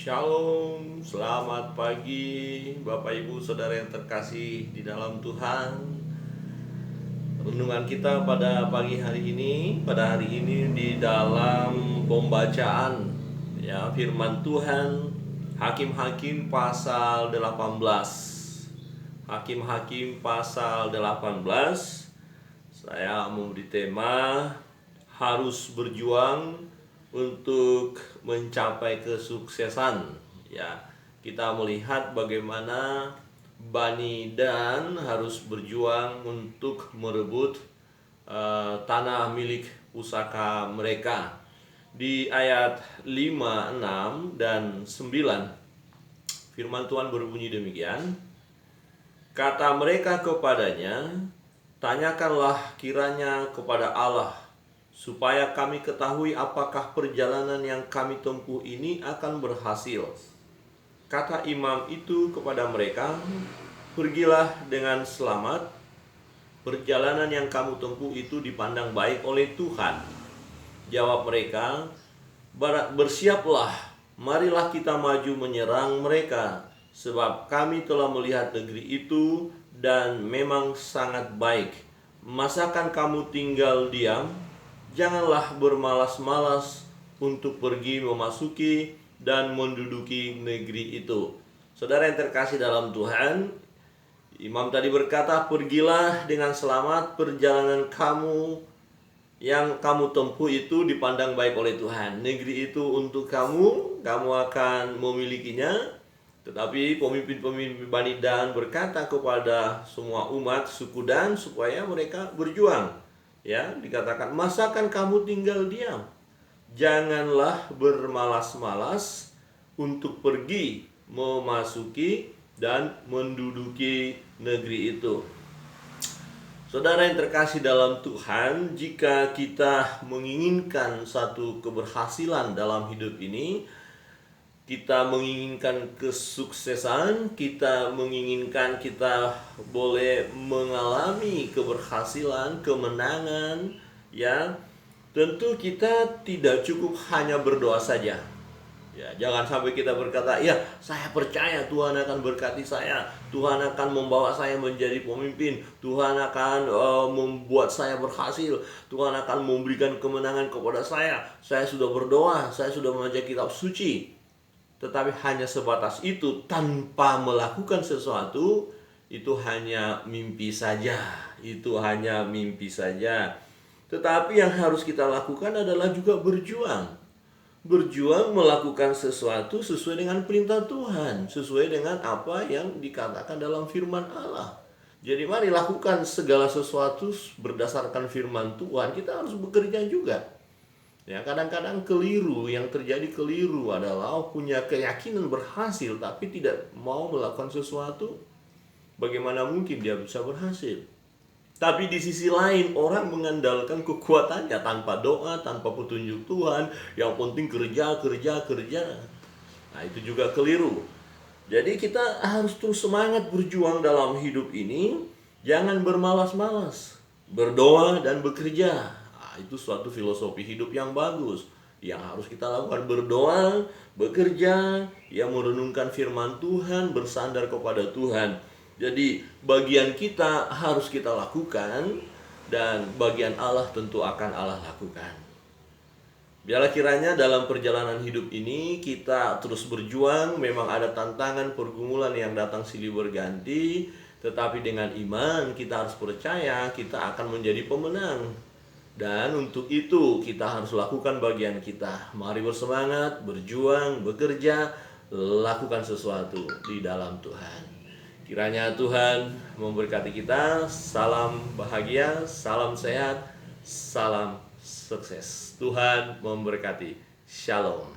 Shalom, selamat pagi Bapak Ibu Saudara yang terkasih di dalam Tuhan. Renungan kita pada pagi hari ini, di dalam pembacaan firman Tuhan, Hakim-Hakim pasal 18. Hakim-Hakim pasal 18. Saya memberi tema harus berjuang untuk mencapai kesuksesan. Kita melihat bagaimana Bani Dan harus berjuang untuk merebut tanah milik pusaka mereka. Di ayat 5, 6, dan 9 firman Tuhan berbunyi demikian. Kata mereka kepadanya, tanyakanlah kiranya kepada Allah, supaya kami ketahui apakah perjalanan yang kami tempuh ini akan berhasil. Kata imam itu kepada mereka, pergilah dengan selamat. Perjalanan yang kamu tempuh itu dipandang baik oleh Tuhan. Jawab mereka, bersiaplah, marilah kita maju menyerang mereka, sebab kami telah melihat negeri itu dan memang sangat baik. Masakan kamu tinggal diam? Janganlah bermalas-malas untuk pergi memasuki dan menduduki negeri itu. Saudara yang terkasih dalam Tuhan, imam tadi berkata, pergilah dengan selamat, perjalanan kamu yang kamu tempuh itu dipandang baik oleh Tuhan. Negeri itu untuk kamu akan memilikinya. Tetapi pemimpin-pemimpin Bani Dan berkata kepada semua umat suku Dan supaya mereka berjuang. Dikatakan, masakan kamu tinggal diam? Janganlah bermalas-malas untuk pergi memasuki dan menduduki negeri itu. Saudara yang terkasih dalam Tuhan, jika kita menginginkan satu keberhasilan dalam hidup ini, kita menginginkan kesuksesan, kita menginginkan kita boleh mengalami keberhasilan, kemenangan, tentu kita tidak cukup hanya berdoa saja. Jangan sampai kita berkata, saya percaya Tuhan akan berkati saya, Tuhan akan membawa saya menjadi pemimpin, Tuhan akan membuat saya berhasil, Tuhan akan memberikan kemenangan kepada saya sudah berdoa, saya sudah membaca kitab suci. Tetapi hanya sebatas itu tanpa melakukan sesuatu, itu hanya mimpi saja. Tetapi yang harus kita lakukan adalah juga berjuang. Berjuang melakukan sesuatu sesuai dengan perintah Tuhan, sesuai dengan apa yang dikatakan dalam firman Allah. Jadi mari lakukan segala sesuatu berdasarkan firman Tuhan. Kita harus bekerja juga. Kadang-kadang yang terjadi keliru adalah punya keyakinan berhasil tapi tidak mau melakukan sesuatu. Bagaimana mungkin dia bisa berhasil? Tapi di sisi lain orang mengandalkan kekuatannya tanpa doa, tanpa petunjuk Tuhan. Yang penting kerja. Nah, itu juga keliru. Jadi kita harus terus semangat berjuang dalam hidup ini. Jangan bermalas-malas, berdoa dan bekerja. Itu suatu filosofi hidup yang bagus yang harus kita lakukan, berdoa, bekerja, merenungkan firman Tuhan, bersandar kepada Tuhan. Jadi bagian kita harus kita lakukan dan bagian Allah tentu akan Allah lakukan. Biarlah kiranya dalam perjalanan hidup ini kita terus berjuang. Memang ada tantangan, pergumulan yang datang silih berganti, tetapi dengan iman kita harus percaya kita akan menjadi pemenang. Dan untuk itu kita harus lakukan bagian kita. Mari bersemangat, berjuang, bekerja, lakukan sesuatu di dalam Tuhan. Kiranya Tuhan memberkati kita. Salam bahagia, salam sehat, salam sukses. Tuhan memberkati. Shalom.